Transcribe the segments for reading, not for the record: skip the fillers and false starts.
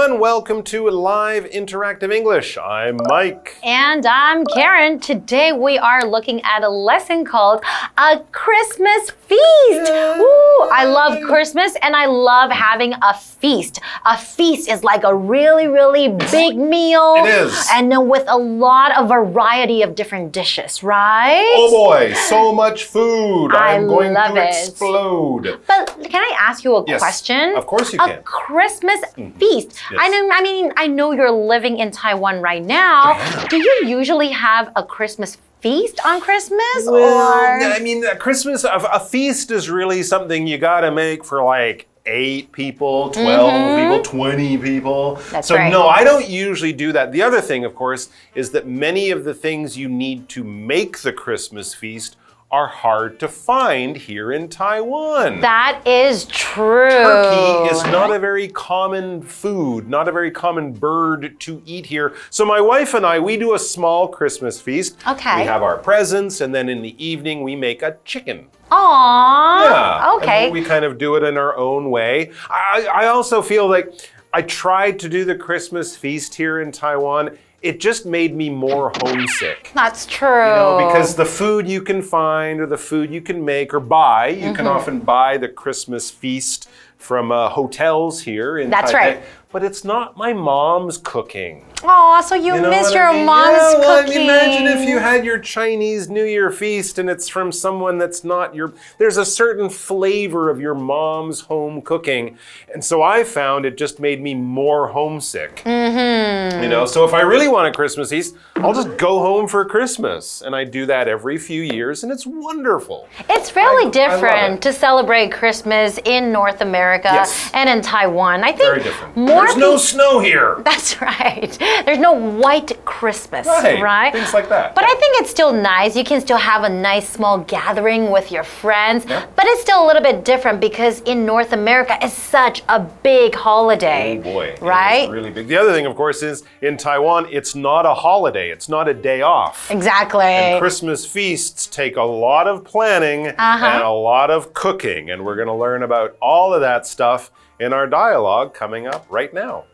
everyone. Welcome to Live Interactive English. I'm Mike. And I'm Karen. Today we are looking at a lesson called A Christmas Feast. Ooh, I love Christmas and I love having a feast. A feast is like a really, really big meal. It is. And then with a lot of variety of different dishes, right? Oh boy, so much food. I'm going to explode. But can I ask you a question? Of course you can. A Christmas feast. Yes. I know you're living in Taiwan right now. Yeah. Do you usually have a Christmas feast on Christmas? Well, I mean, a feast is really something you gotta make for like 8 people, 12 people, 20 people. That's right. No, I don't usually do that. The other thing, of course, is that many of the things you need to make the Christmas feast are hard to find here in Taiwan. That is true. Turkey is not a very common food, not a very common bird to eat here. So my wife and I, we do a small Christmas feast. Okay. We have our presents, and then in the evening we make a chicken. Aww. Yeah. Okay. And we kind of do it in our own way. I also feel like I tried to do the Christmas feast here in Taiwan. It just made me more homesick. That's true. You know, because the food you can find or the food you can make or buy, you can often buy the Christmas feast from hotels here in Taipei. That's right. But it's not my mom's cooking. Oh, so you miss your mom's cooking. Imagine if you had your Chinese New Year feast and it's from someone that's not your... There's a certain flavor of your mom's home cooking. And so I found it just made me more homesick. You know, so if I really want a Christmas feast, I'll just go home for Christmas. And I do that every few years and it's wonderful. It's really different to celebrate Christmas in North America and in Taiwan. I think very different. There's no snow here. That's right. There's no white Christmas, right? Things like that. But I think it's still nice. You can still have a nice small gathering with your friends. Yeah. But it's still a little bit different because in North America, it's such a big holiday. Oh boy. Right? It's really big. The other thing, of course, is in Taiwan, it's not a holiday. It's not a day off. Exactly. And Christmas feasts take a lot of planning and a lot of cooking. And we're going to learn about all of that stuff in our dialogue coming up right now.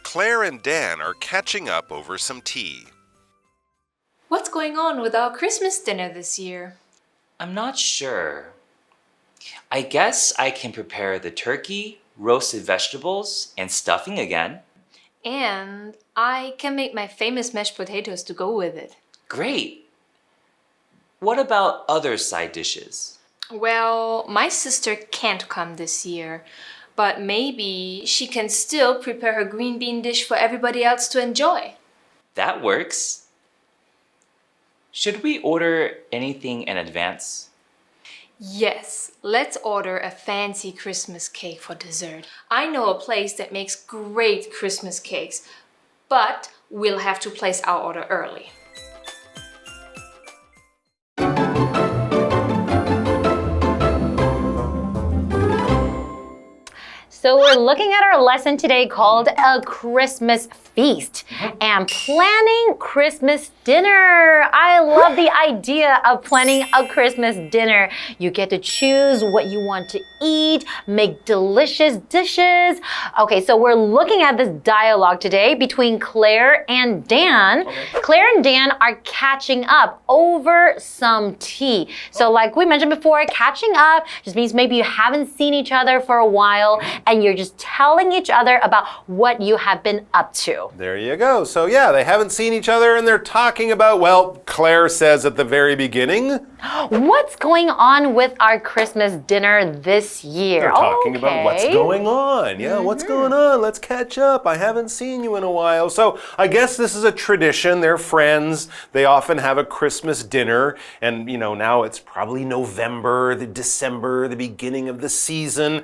Claire and Dan are catching up over some tea. What's going on with our Christmas dinner this year? I'm not sure. I guess I can prepare the turkey, roasted vegetables, and stuffing again. And I can make my famous mashed potatoes to go with it. Great! What about other side dishes? Well, my sister can't come this year, but maybe she can still prepare her green bean dish for everybody else to enjoy. That works. Should we order anything in advance? Yes, let's order a fancy Christmas cake for dessert. I know a place that makes great Christmas cakes, but we'll have to place our order early. So we're looking at our lesson today called A Christmas Feast and planning Christmas dinner. I love the idea of planning a Christmas dinner. You get to choose what you want to eat, make delicious dishes. Okay, so we're looking at this dialogue today between Claire and Dan. Claire and Dan are catching up over some tea. So like we mentioned before, catching up just means maybe you haven't seen each other for a while and you're just telling each other about what you have been up to. There you go. So yeah, they haven't seen each other and they're talking about, well, Claire says at the very beginning, what's going on with our Christmas dinner this year? They're talking about what's going on. Yeah, what's going on? Let's catch up. I haven't seen you in a while. So I guess this is a tradition. They're friends. They often have a Christmas dinner. And, you know, now it's probably November, December, the beginning of the season.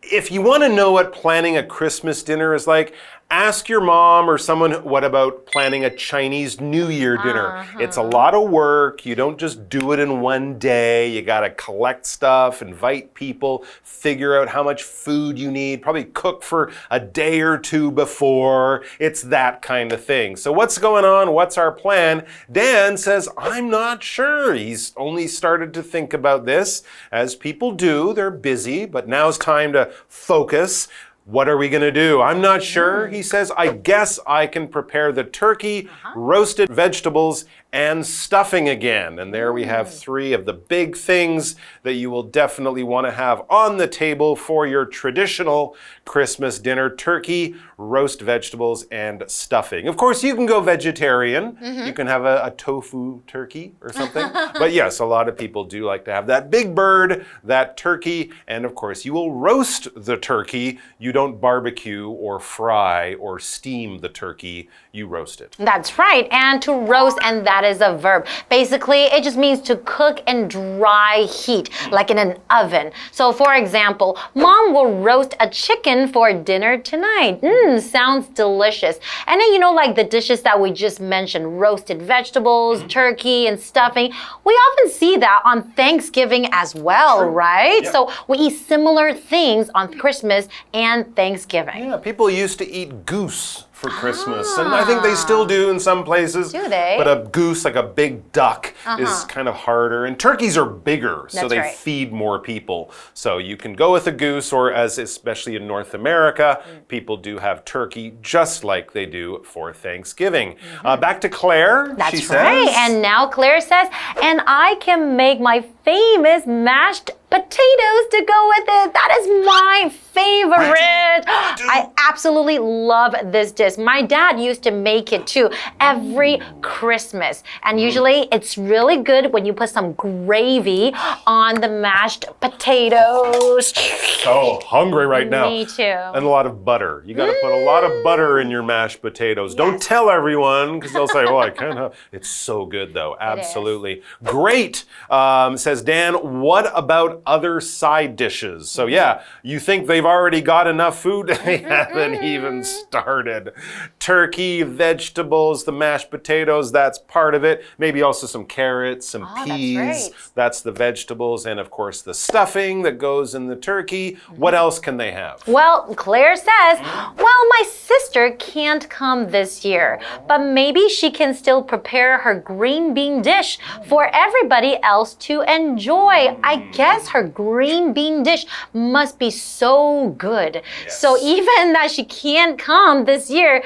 If you want to know what planning a Christmas dinner is like, Ask your mom or someone, what about planning a Chinese New Year dinner? It's a lot of work. You don't just do it in one day. You got to collect stuff, invite people, figure out how much food you need, probably cook for a day or two before. It's that kind of thing. So what's going on? What's our plan? Dan says, I'm not sure. He's only started to think about this. As people do, they're busy, but now's time to focus. What are we going to do? I'm not sure. He says, I guess I can prepare the turkey, roasted vegetables, and stuffing again. And there we have 3 of the big things that you will definitely want to have on the table for your traditional Christmas dinner: turkey, roast vegetables, and stuffing. Of course, you can go vegetarian. You can have a tofu turkey or something. But yes, a lot of people do like to have that big bird, that turkey, and of course, you will roast the turkey. You don't barbecue or fry or steam the turkey. You roast it. That's right. And to roast, and that is a verb. Basically, it just means to cook in dry heat, like in an oven. So for example, Mom will roast a chicken for dinner tonight. Sounds delicious. And then, like the dishes that we just mentioned, roasted vegetables, turkey, and stuffing, we often see that on Thanksgiving as well, right? Yeah. So we eat similar things on Christmas and Thanksgiving. Yeah, people used to eat goose for Christmas, and I think they still do in some places. Do they? But a goose, like a big duck, is kind of harder, and turkeys are bigger, so That's they right. feed more people. So you can go with a goose, or as especially in North America, people do have turkey just like they do for Thanksgiving. Back to Claire. That's she right. says, And now Claire says, and I can make my famous mashed potatoes to go with it. That is my favorite. I absolutely love this dish. My dad used to make it too every Christmas. And usually it's really good when you put some gravy on the mashed potatoes. So hungry right now. Me too. And a lot of butter. You got to put a lot of butter in your mashed potatoes. Don't tell everyone, because they'll say, oh, I can't have. It's so good though. Absolutely. Great, says Dan. What about other side dishes? So yeah, you think they've already got enough food? They haven't even started. Turkey, vegetables, the mashed potatoes, that's part of it. Maybe also some carrots, some peas. That's right. That's the vegetables. And of course the stuffing that goes in the turkey. What else can they have? Well, Claire says, well, my sister can't come this year, but maybe she can still prepare her green bean dish for everybody else to enjoy. I guess her green bean dish must be so good. Yes. So even that she can't come this year,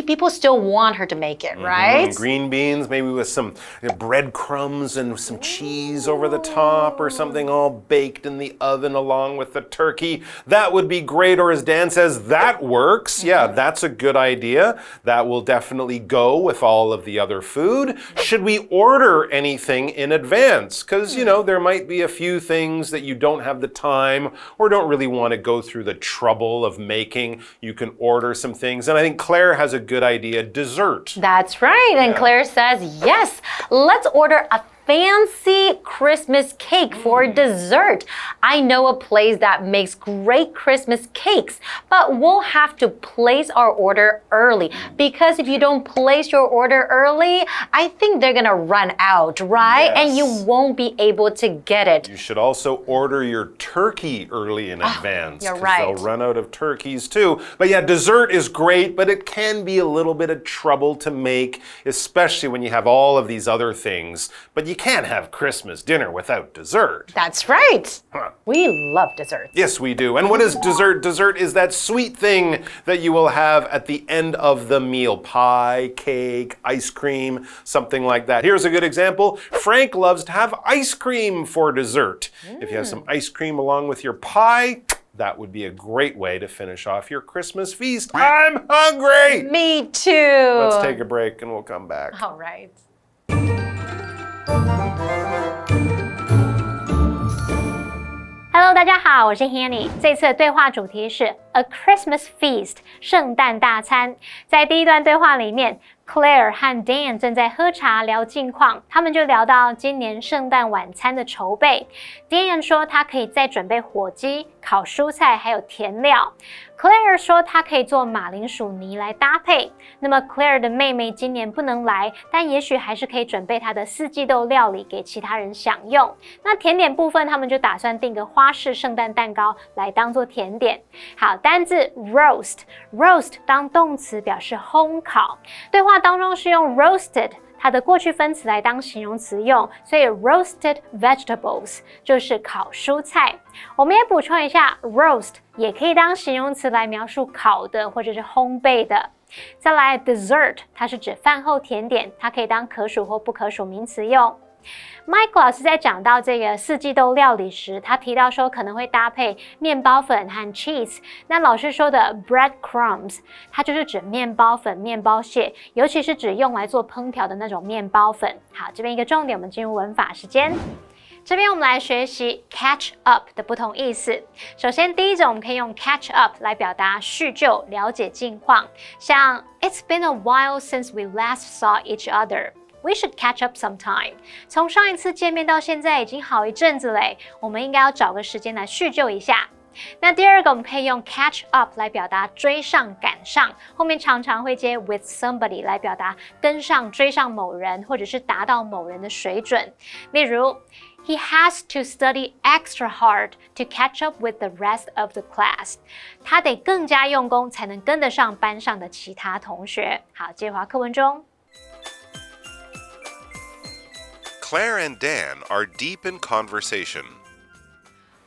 people still want her to make it, right? Green beans, maybe with some breadcrumbs and some cheese over the top or something, all baked in the oven along with the turkey. That would be great. Or as Dan says, that works. Yeah, that's a good idea. That will definitely go with all of the other food. Should we order anything in advance? Because, there might be a few things that you don't have the time or don't really want to go through the trouble of making. You can order some things. And I think Claire has a good idea: dessert. That's right. And Claire says, yes, let's order a fancy Christmas cake for dessert. I know a place that makes great Christmas cakes, but we'll have to place our order early, because if you don't place your order early, I think they're gonna run out, right? Yes. And you won't be able to get it. You should also order your turkey early in advance. You're right. They'll run out of turkeys too. But yeah, dessert is great, but it can be a little bit of trouble to make, especially when you have all of these other things. But you can't have Christmas dinner without dessert. That's right. We love dessert. Yes, we do. And what is dessert? Dessert is that sweet thing that you will have at the end of the meal. Pie, cake, ice cream, something like that. Here's a good example. Frank loves to have ice cream for dessert. If you have some ice cream along with your pie, that would be a great way to finish off your Christmas feast. I'm hungry! Me too. Let's take a break and we'll come back. All right. Hello， 大家好，我是 Hanny。这次的对话主题是 A Christmas Feast， 圣诞大餐。在第一段对话里面 Claire 和 Dan 正在喝茶聊近况，他们就聊到今年圣诞晚餐的筹备。Dan 说他可以再准备火鸡、烤蔬菜还有甜料。Claire 说她可以做马铃薯泥来搭配。那么 Claire 的妹妹今年不能来，但也许还是可以准备她的四季豆料理给其他人享用。那甜点部分，他们就打算订个花式圣诞蛋糕来当做甜点。好，单字 roast 当动词表示烘烤。对话当中是用 roasted。它的过去分词来当形容词用，所以 roasted vegetables 就是烤蔬菜。我们也补充一下 roast 也可以当形容词来描述烤的或者是烘焙的。再来 dessert 它是指饭后甜点，它可以当可数或不可数名词用。Mike 老师在讲到这个四季豆料理时，他提到说可能会搭配面包粉和 cheese。那老师说的 breadcrumbs， 它就是指面包粉、面包屑，尤其是指用来做烹调的那种面包粉。好，这边一个重点，我们进入文法时间。这边我们来学习 catch up 的不同意思。首先，第一种我们可以用 catch up 来表达叙旧、了解近况，像 It's been a while since we last saw each other.We should catch up sometime. 从上一次见面到现在已经好一阵子嘞，我们应该要找个时间来叙旧一下。那第二个我们可以用 catch up 来表达追上赶上，后面常常会接 with somebody 来表达跟上追上某人或者是达到某人的水准。例如 He has to study extra hard to catch up with the rest of the class. 他得更加用功才能跟得上班上的其他同学。好，接华课文中。Claire and Dan are deep in conversation.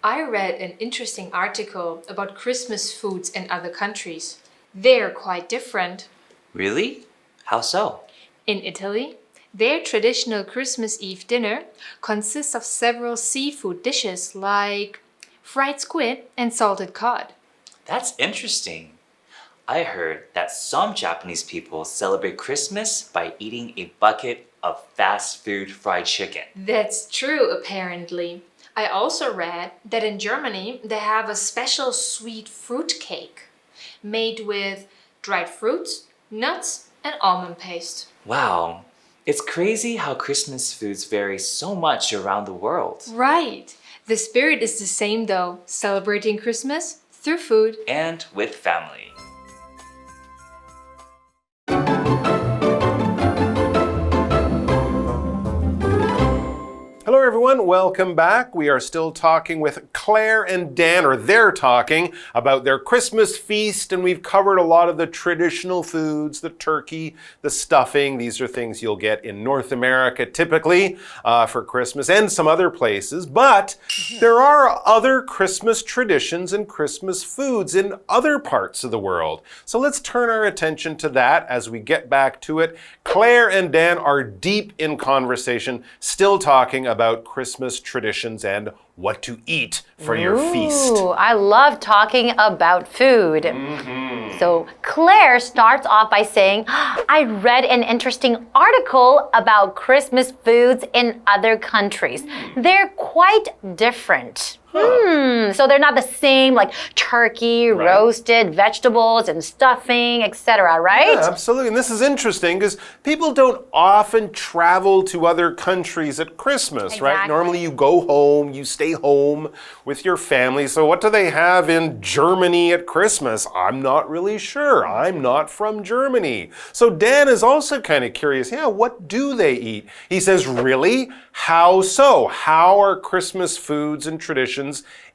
I read an interesting article about Christmas foods in other countries. They're quite different. Really? How so? In Italy, their traditional Christmas Eve dinner consists of several seafood dishes like fried squid and salted cod. That's interesting. I heard that some Japanese people celebrate Christmas by eating a bucket of fast food fried chicken. That's true, apparently. I also read that in Germany they have a special sweet fruit cake made with dried fruits, nuts, and almond paste. Wow, it's crazy how Christmas foods vary so much around the world. Right. The spirit is the same though, celebrating Christmas through food And with family. Hello everyone, welcome back. We are still talking with Claire and Dan, or they're talking about their Christmas feast, and we've covered a lot of the traditional foods, the turkey, the stuffing. These are things you'll get in North America typically for Christmas and some other places, but there are other Christmas traditions and Christmas foods in other parts of the world. So let's turn our attention to that as we get back to it. Claire and Dan are deep in conversation, still talking about Christmas traditions and what to eat for your feast. I love talking about food. So Claire starts off by saying, I read an interesting article about Christmas foods in other countries. They're quite different. So they're not the same, like turkey, roasted vegetables and stuffing, etc., right? Yeah, absolutely. And this is interesting because people don't often travel to other countries at Christmas, right? Normally you go home, you stay home with your family. So what do they have in Germany at Christmas? I'm not really sure. I'm not from Germany. So Dan is also kind of curious. Yeah, what do they eat? He says, really? How so? How are Christmas foods and traditions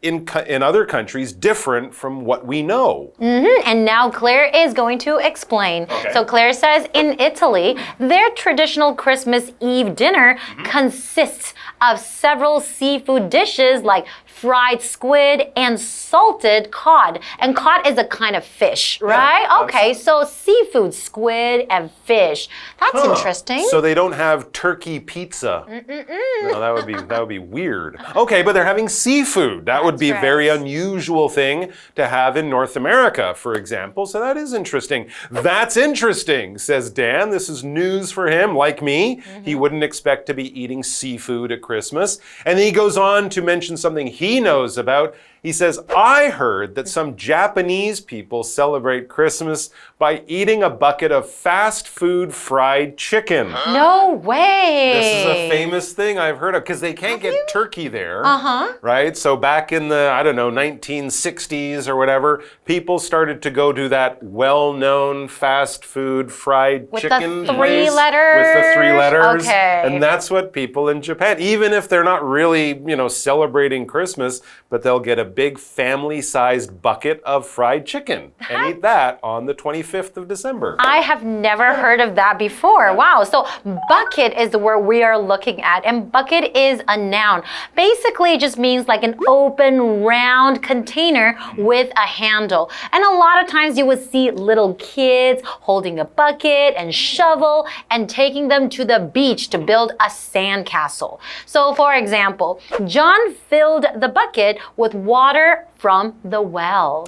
in other countries different from what we know? And now Claire is going to explain. So Claire says in Italy, their traditional Christmas Eve dinner consists of several seafood dishes like fried squid and salted cod. And cod is a kind of fish, right? Okay, so seafood, squid, and fish. That's interesting. So they don't have turkey pizza. No, that would be weird. Okay, but they're having seafood. seafood. That would be a very unusual thing to have in North America, for example. So that is interesting. That's interesting, says Dan. This is news for him, like me. He wouldn't expect to be eating seafood at Christmas. And he goes on to mention something he knows about. He says, I heard that some Japanese people celebrate Christmas by eating a bucket of fast food fried chicken. No way. This is a famous thing I've heard of because they can't get turkey there, right? So back in the, 1960s or whatever, people started to go to that well-known fast food fried chicken with the 3 letters. With the 3 letters. Okay. And that's what people in Japan, even if they're not really, celebrating Christmas, but they'll get a big family-sized bucket of fried chicken and eat that on the 25th of December. I have never heard of that before. Wow. So bucket is the word we are looking at, and bucket is a noun. Basically, it just means like an open, round container with a handle. And a lot of times you would see little kids holding a bucket and shovel and taking them to the beach to build a sandcastle. So for example, John filled the bucket with water from the well.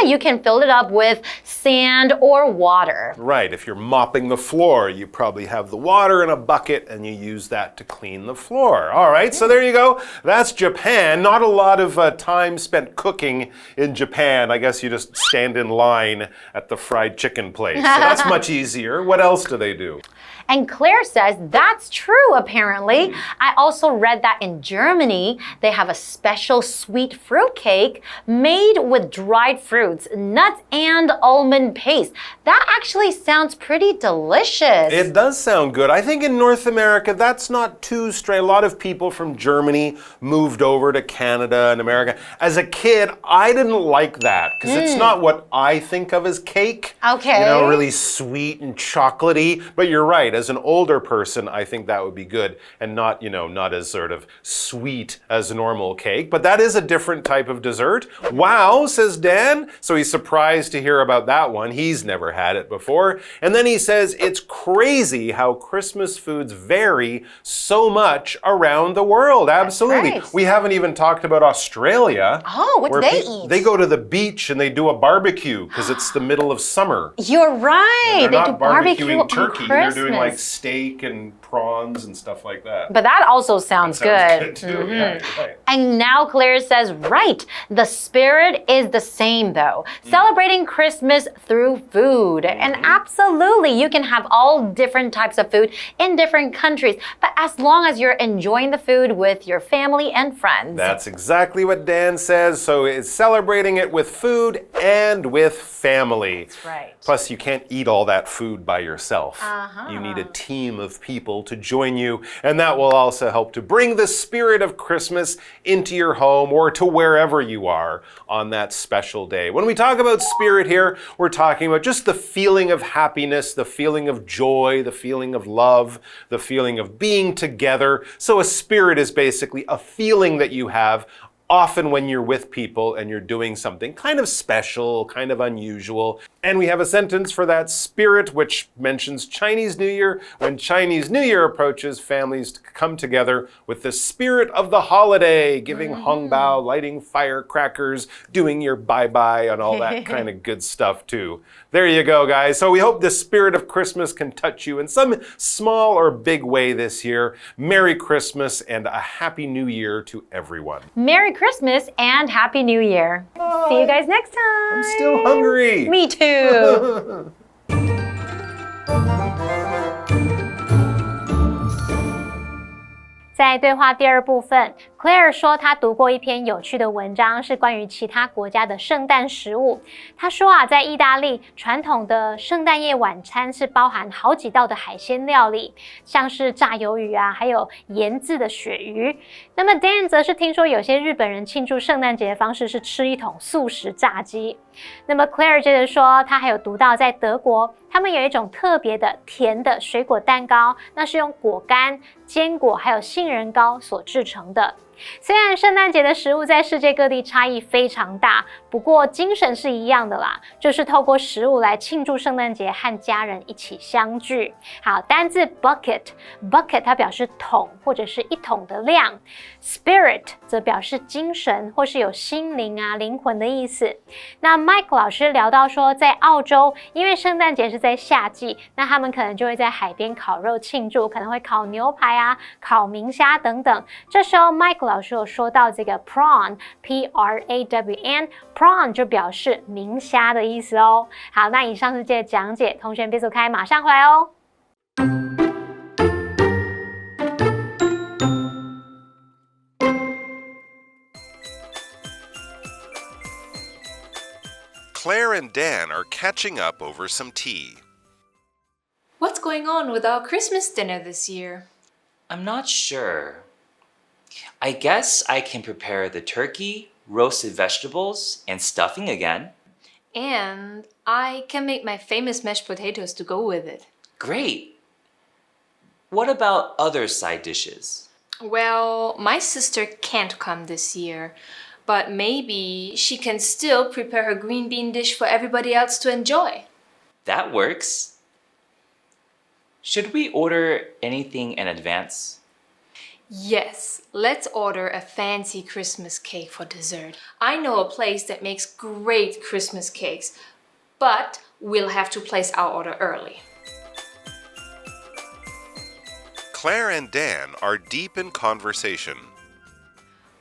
You can fill it up with sand or water. Right, if you're mopping the floor, you probably have the water in a bucket and you use that to clean the floor. All right, so there you go. That's Japan. Not a lot of time spent cooking in Japan. I guess you just stand in line at the fried chicken place. So that's much easier. What else do they do? And Claire says that's true, apparently. I also read that in Germany, they have a special sweet fruit cake made with dried fruits, nuts, and almond paste. That actually sounds pretty delicious. It does sound good. I think in North America, that's not too strange. A lot of people from Germany moved over to Canada and America. As a kid, I didn't like that because it's not what I think of as cake. Okay. Really sweet and chocolatey. But you're right. As an older person, I think that would be good and not, not as sort of sweet as a normal cake. But that is a different type of dessert. Wow, says Dan. So he's surprised to hear about that one. He's never had it before. And then he says it's crazy how Christmas foods vary so much around the world. Absolutely. Right. We haven't even talked about Australia. Oh, what do they eat? They go to the beach and they do a barbecue because it's the middle of summer. You're right. They're They not do barbecue barbecuing turkey. on They're Christmas. doing like steak and prawns and stuff like that. But that also sounds good. Too. Yeah, right. And now Claire says, right, the spirit is the same though. Celebrating Christmas through food. And absolutely, you can have all different types of food in different countries, but as long as you're enjoying the food with your family and friends. That's exactly what Dan says. So it's celebrating it with food and with family. That's right. Plus, you can't eat all that food by yourself. You need a team of people to join you, and that will also help to bring the spirit of Christmas into your home or to wherever you are on that special day. When we talk about spirit here, we're talking about just the feeling of happiness, the feeling of joy, the feeling of love, the feeling of being together. So a spirit is basically a feeling that you have often when you're with people and you're doing something kind of special, kind of unusual. And we have a sentence for that spirit, which mentions Chinese New Year. When Chinese New Year approaches, families come together with the spirit of the holiday, giving hongbao, lighting firecrackers, doing your bye-bye, and all that kind of good stuff too. There you go, guys. So we hope the spirit of Christmas can touch you in some small or big way this year. Merry Christmas and a Happy New Year to everyone. Merry Christmas and Happy New Year. Bye. See you guys next time. I'm still hungry. Me too. 在对话第2部分 ，Claire 说她读过一篇有趣的文章，是关于其他国家的圣诞食物。她说在意大利传统的圣诞夜晚餐是包含好几道的海鲜料理，像是炸鱿鱼还有盐渍的鳕鱼。那么 Dan 则是听说有些日本人庆祝圣诞节的方式是吃一桶素食炸鸡。那么 Claire 接着说，她还有读到在德国，他们有一种特别的甜的水果蛋糕，那是用果干、坚果还有杏仁膏所制成的。虽然圣诞节的食物在世界各地差异非常大，不过精神是一样的啦，就是透过食物来庆祝圣诞节和家人一起相聚。好，单字 bucket 它表示桶或者是一桶的量， spirit 则表示精神或是有心灵啊、灵魂的意思。那 Mike 老师聊到说，在澳洲，因为圣诞节是在夏季，那他们可能就会在海边烤肉庆祝，可能会烤牛排啊、烤明虾等等。这时候 Mike 老师有说到这个 prawn P-R-A-W-N prawn 就表示明虾的意思哦。好，那以上是这个讲解，同学别走开，马上回来哦。Claire and Dan are catching up over some tea. What's going on with our Christmas dinner this year? I'm not sure. I guess I can prepare the turkey, roasted vegetables, and stuffing again. And I can make my famous mashed potatoes to go with it. Great! What about other side dishes? Well, my sister can't come this year, but maybe she can still prepare her green bean dish for everybody else to enjoy. That works. Should we order anything in advance? Yes, let's order a fancy Christmas cake for dessert. I know a place that makes great Christmas cakes, but we'll have to place our order early. Claire and Dan are deep in conversation.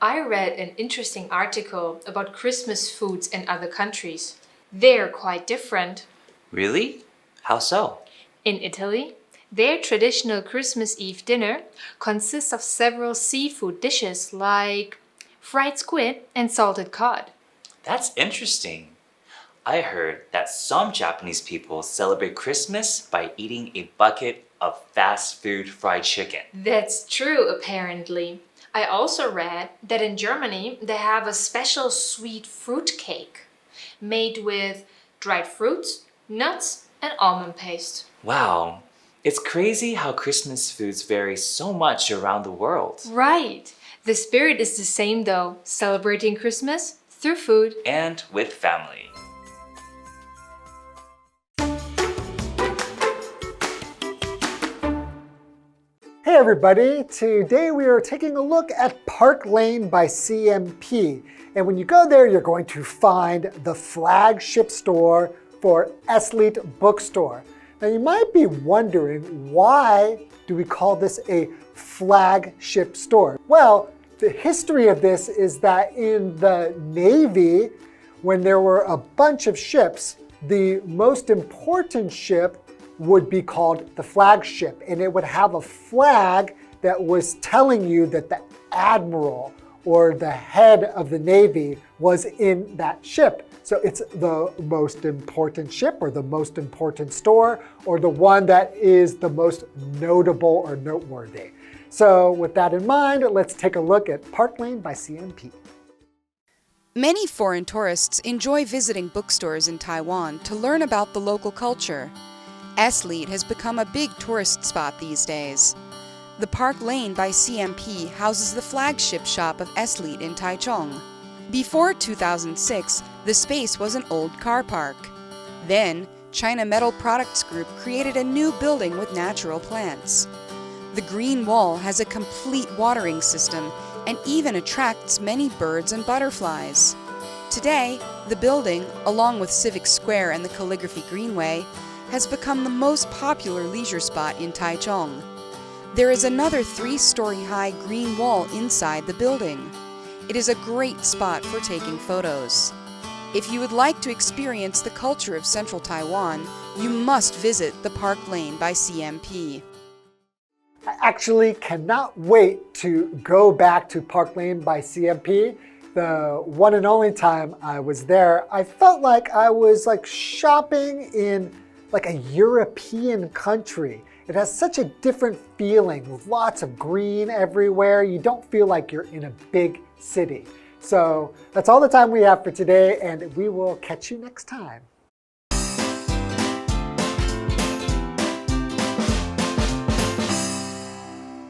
I read an interesting article about Christmas foods in other countries. They're quite different. Really? How so? In Italy, their traditional Christmas Eve dinner consists of several seafood dishes like fried squid and salted cod. That's interesting. I heard that some Japanese people celebrate Christmas by eating a bucket of fast food fried chicken. That's true, apparently. I also read that in Germany they have a special sweet fruit cake made with dried fruits, nuts, and almond paste. Wow. It's crazy how Christmas foods vary so much around the world. Right. The spirit is the same though, celebrating Christmas through food And with family. Hey everybody, today we are taking a look at Park Lane by CMP. And when you go there, you're going to find the flagship store for Esleet Bookstore. Now you might be wondering, why do we call this a flagship store? Well, the history of this is that in the Navy, when there were a bunch of ships, the most important ship would be called the flagship, and it would have a flag that was telling you that the admiral or the head of the Navy was in that ship. So it's the most important ship or the most important store or the one that is the most notable or noteworthy. So with that in mind, let's take a look at Park Lane by CMP. Many foreign tourists enjoy visiting bookstores in Taiwan to learn about the local culture. Esleet has become a big tourist spot these days. The Park Lane by CMP houses the flagship shop of Esleet in Taichung. Before 2006, the space was an old car park. Then, China Metal Products Group created a new building with natural plants. The green wall has a complete watering system and even attracts many birds and butterflies. Today, the building, along with Civic Square and the Calligraphy Greenway, has become the most popular leisure spot in Taichung. There is another 3-story high green wall inside the building. It is a great spot for taking photos. If you would like to experience the culture of Central Taiwan, you must visit the Park Lane by CMP. I actually cannot wait to go back to Park Lane by CMP. The one and only time I was there, I felt like I was shopping in a European country. It has such a different feeling with lots of green everywhere. You don't feel like you're in a big city. So that's all the time we have for today, and we will catch you next time.